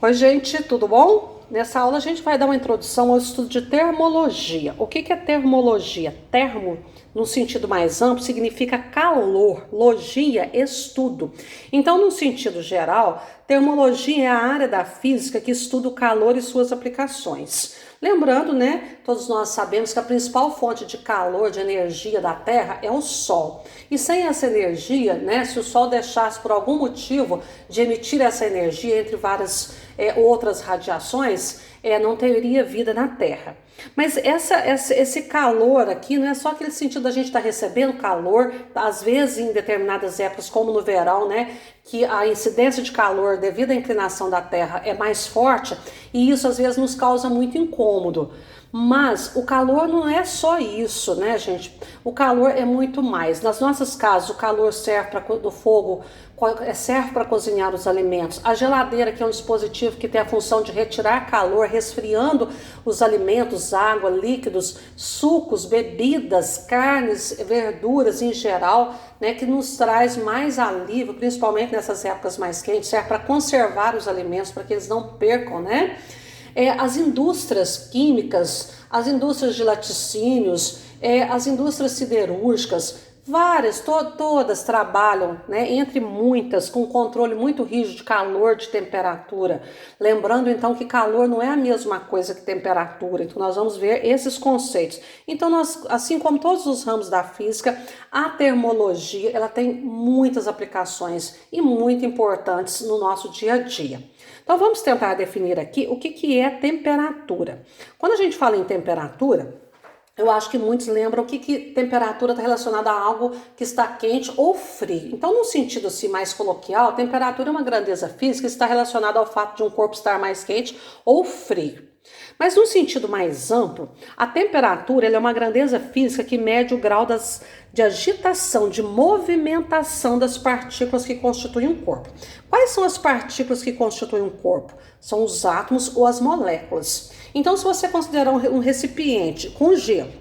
Oi, gente, tudo bom? Nessa aula a gente vai dar uma introdução ao estudo de termologia. O que é termologia? Termo, no sentido mais amplo, significa calor, logia, estudo. Então, no sentido geral, termologia é a área da física que estuda o calor e suas aplicações. Lembrando, né, todos nós sabemos que a principal fonte de calor, de energia da Terra é o Sol. E sem essa energia, né, se o Sol deixasse por algum motivo de emitir essa energia entre várias outras radiações, não teria vida na Terra. Mas esse calor aqui não é só aquele sentido da gente estar recebendo calor, às vezes em determinadas épocas, como no verão, né, que a incidência de calor devido à inclinação da Terra é mais forte e isso às vezes nos causa muito incômodo. Mas o calor não é só isso, né, gente? O calor é muito mais. Nas nossas casas, o calor serve do fogo, serve para cozinhar os alimentos. A geladeira, que é um dispositivo que tem a função de retirar calor, resfriando os alimentos, água, líquidos, sucos, bebidas, carnes, verduras em geral, né, que nos traz mais alívio, principalmente nessas épocas mais quentes, serve para conservar os alimentos, para que eles não percam, né? As indústrias químicas, as indústrias de laticínios, as indústrias siderúrgicas, várias, todas trabalham, né, entre muitas, com controle muito rígido de calor, de temperatura. Lembrando então que calor não é a mesma coisa que temperatura, então nós vamos ver esses conceitos. Então nós, assim como todos os ramos da física, a termologia ela tem muitas aplicações e muito importantes no nosso dia a dia. Então vamos tentar definir aqui o que é temperatura. Quando a gente fala em temperatura, eu acho que muitos lembram que temperatura está relacionada a algo que está quente ou frio. Então, no sentido assim, mais coloquial, temperatura é uma grandeza física que está relacionada ao fato de um corpo estar mais quente ou frio. Mas no sentido mais amplo, a temperatura é uma grandeza física que mede o grau de agitação, de movimentação das partículas que constituem um corpo. Quais são as partículas que constituem um corpo? São os átomos ou as moléculas. Então, se você considerar um recipiente com gelo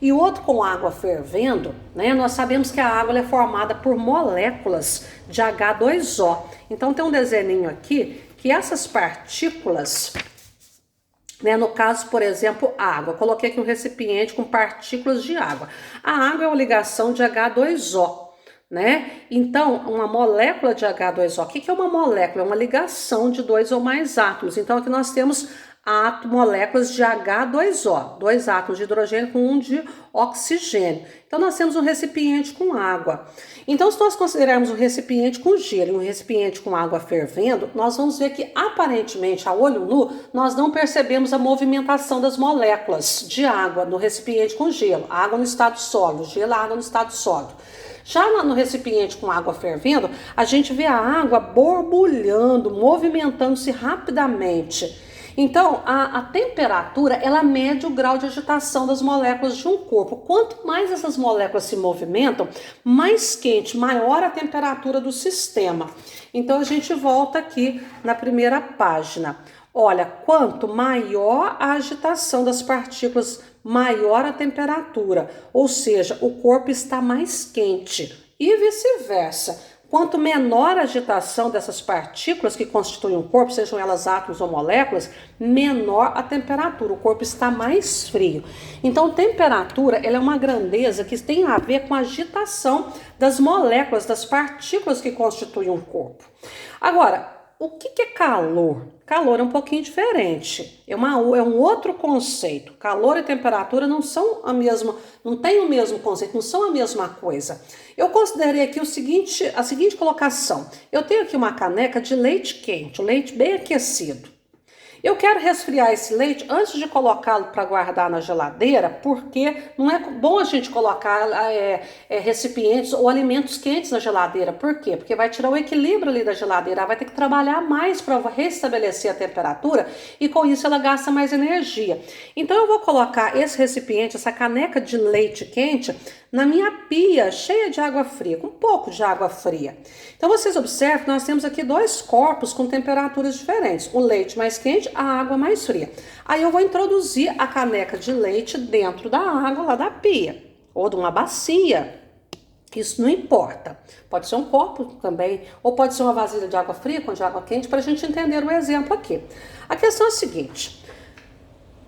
e outro com água fervendo, né, nós sabemos que a água é formada por moléculas de H2O. Então, tem um desenho aqui que essas partículas, né, no caso, por exemplo, água. Coloquei aqui um recipiente com partículas de água. A água é uma ligação de H2O, né? Então, uma molécula de H2O. O que é uma molécula? É uma ligação de dois ou mais átomos. Então, aqui nós temos moléculas de H2O, dois átomos de hidrogênio com um de oxigênio. Então, nós temos um recipiente com água. Então, se nós considerarmos um recipiente com gelo e um recipiente com água fervendo, nós vamos ver que, aparentemente, a olho nu, nós não percebemos a movimentação das moléculas de água no recipiente com gelo. Água no estado sólido, gelo, água no estado sólido. Já no recipiente com água fervendo, a gente vê a água borbulhando, movimentando-se rapidamente. Então, a temperatura, ela mede o grau de agitação das moléculas de um corpo. Quanto mais essas moléculas se movimentam, mais quente, maior a temperatura do sistema. Então, a gente volta aqui na primeira página. Olha, quanto maior a agitação das partículas, maior a temperatura. Ou seja, o corpo está mais quente. E vice-versa. Quanto menor a agitação dessas partículas que constituem um corpo, sejam elas átomos ou moléculas, menor a temperatura, o corpo está mais frio. Então, temperatura ela é uma grandeza que tem a ver com a agitação das moléculas, das partículas que constituem um corpo. Agora, o que é calor? Calor é um pouquinho diferente, é um outro conceito. Calor e temperatura não são não tem o mesmo conceito, não são a mesma coisa. Eu considerei aqui a seguinte colocação. Eu tenho aqui uma caneca de leite quente, o leite bem aquecido. Eu quero resfriar esse leite antes de colocá-lo para guardar na geladeira, porque não é bom a gente colocar recipientes ou alimentos quentes na geladeira. Por quê? Porque vai tirar o equilíbrio ali da geladeira, ela vai ter que trabalhar mais para restabelecer a temperatura e com isso ela gasta mais energia. Então eu vou colocar esse recipiente, essa caneca de leite quente, na minha pia cheia de água fria, com um pouco de água fria. Então vocês observam que nós temos aqui dois corpos com temperaturas diferentes, o leite mais quente, a água mais fria. Aí eu vou introduzir a caneca de leite dentro da água lá da pia, ou de uma bacia. Isso não importa. Pode ser um copo também, ou pode ser uma vasilha de água fria com de água quente, para a gente entender o exemplo aqui. A questão é a seguinte: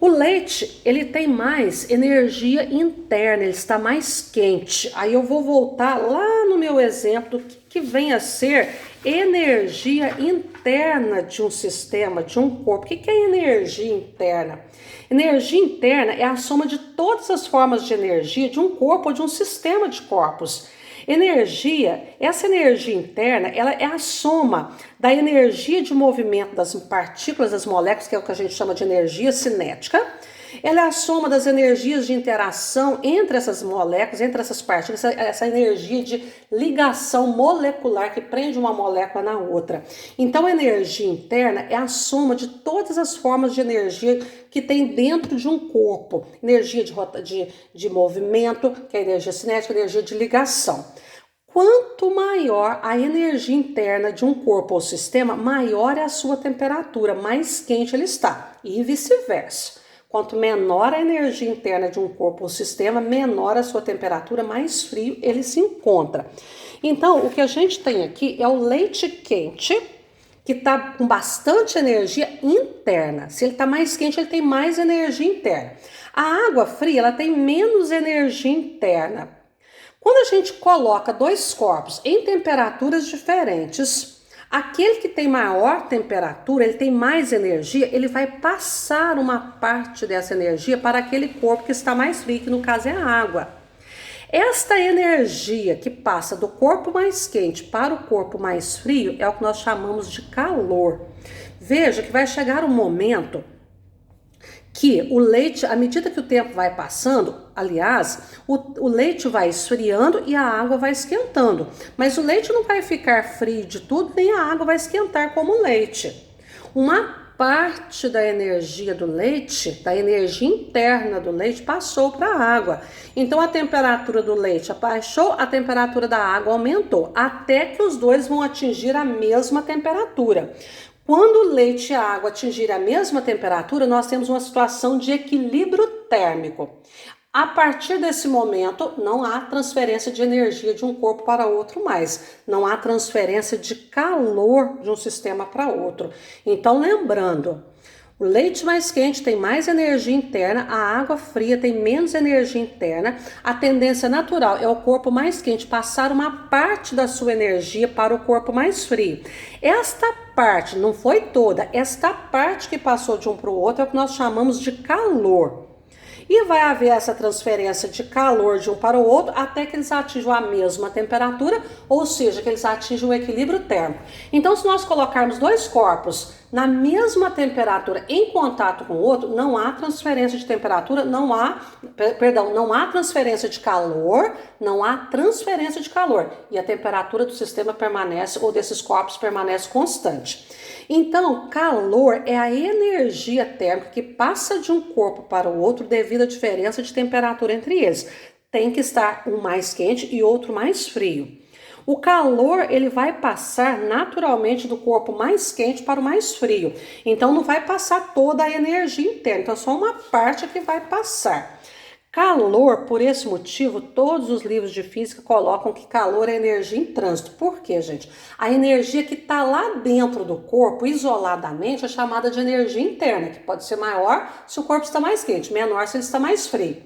o leite, ele tem mais energia interna, ele está mais quente. Aí eu vou voltar lá no meu exemplo do que vem a ser energia interna de um sistema, de um corpo. O que é energia interna? Energia interna é a soma de todas as formas de energia de um corpo ou de um sistema de corpos. Essa energia interna, ela é a soma da energia de movimento das partículas, das moléculas, que é o que a gente chama de energia cinética. Ela é a soma das energias de interação entre essas moléculas, entre essas partículas, essa energia de ligação molecular que prende uma molécula na outra. Então, a energia interna é a soma de todas as formas de energia que tem dentro de um corpo. Energia de movimento, que é a energia cinética, energia de ligação. Quanto maior a energia interna de um corpo ou sistema, maior é a sua temperatura, mais quente ele está, e vice-versa. Quanto menor a energia interna de um corpo ou sistema, menor a sua temperatura, mais frio ele se encontra. Então, o que a gente tem aqui é o leite quente, que está com bastante energia interna. Se ele está mais quente, ele tem mais energia interna. A água fria, ela tem menos energia interna. Quando a gente coloca dois corpos em temperaturas diferentes, aquele que tem maior temperatura, ele tem mais energia, ele vai passar uma parte dessa energia para aquele corpo que está mais frio, que no caso é a água. Esta energia que passa do corpo mais quente para o corpo mais frio é o que nós chamamos de calor. Veja que vai chegar um momento que o leite, à medida que o tempo vai passando, aliás, o leite vai esfriando e a água vai esquentando. Mas o leite não vai ficar frio de tudo, nem a água vai esquentar como o leite. Uma parte da energia do leite, da energia interna do leite, passou para a água. Então a temperatura do leite abaixou, a temperatura da água aumentou, até que os dois vão atingir a mesma temperatura. Quando o leite e a água atingirem a mesma temperatura, nós temos uma situação de equilíbrio térmico. A partir desse momento, não há transferência de energia de um corpo para outro mais. Não há transferência de calor de um sistema para outro. Então, lembrando, o leite mais quente tem mais energia interna, a água fria tem menos energia interna. A tendência natural é o corpo mais quente passar uma parte da sua energia para o corpo mais frio. Esta parte, não foi toda, esta parte que passou de um para o outro é o que nós chamamos de calor. E vai haver essa transferência de calor de um para o outro até que eles atinjam a mesma temperatura, ou seja, que eles atinjam o equilíbrio térmico. Então, se nós colocarmos dois corpos na mesma temperatura em contato com o outro, não há transferência de temperatura, não há transferência de calor, não há transferência de calor. E a temperatura do sistema permanece, ou desses corpos permanece constante. Então, calor é a energia térmica que passa de um corpo para o outro devido à diferença de temperatura entre eles. Tem que estar um mais quente e outro mais frio. O calor, ele vai passar naturalmente do corpo mais quente para o mais frio. Então, não vai passar toda a energia interna, então só uma parte que vai passar. Calor, por esse motivo, todos os livros de física colocam que calor é energia em trânsito. Por quê, gente? A energia que está lá dentro do corpo, isoladamente, é chamada de energia interna, que pode ser maior se o corpo está mais quente, menor se ele está mais frio.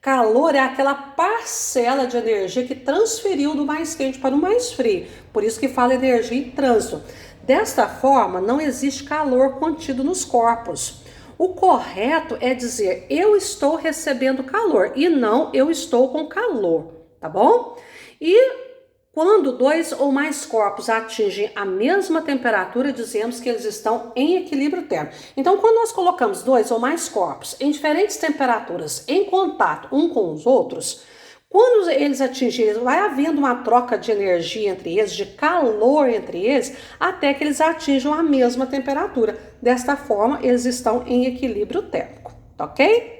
Calor é aquela parcela de energia que transferiu do mais quente para o mais frio. Por isso que fala energia em trânsito. Desta forma, não existe calor contido nos corpos. O correto é dizer eu estou recebendo calor e não eu estou com calor, tá bom? E quando dois ou mais corpos atingem a mesma temperatura, dizemos que eles estão em equilíbrio térmico. Então, quando nós colocamos dois ou mais corpos em diferentes temperaturas em contato um com os outros, quando eles atingirem, vai havendo uma troca de energia entre eles, de calor entre eles, até que eles atinjam a mesma temperatura. Desta forma, eles estão em equilíbrio térmico, tá ok?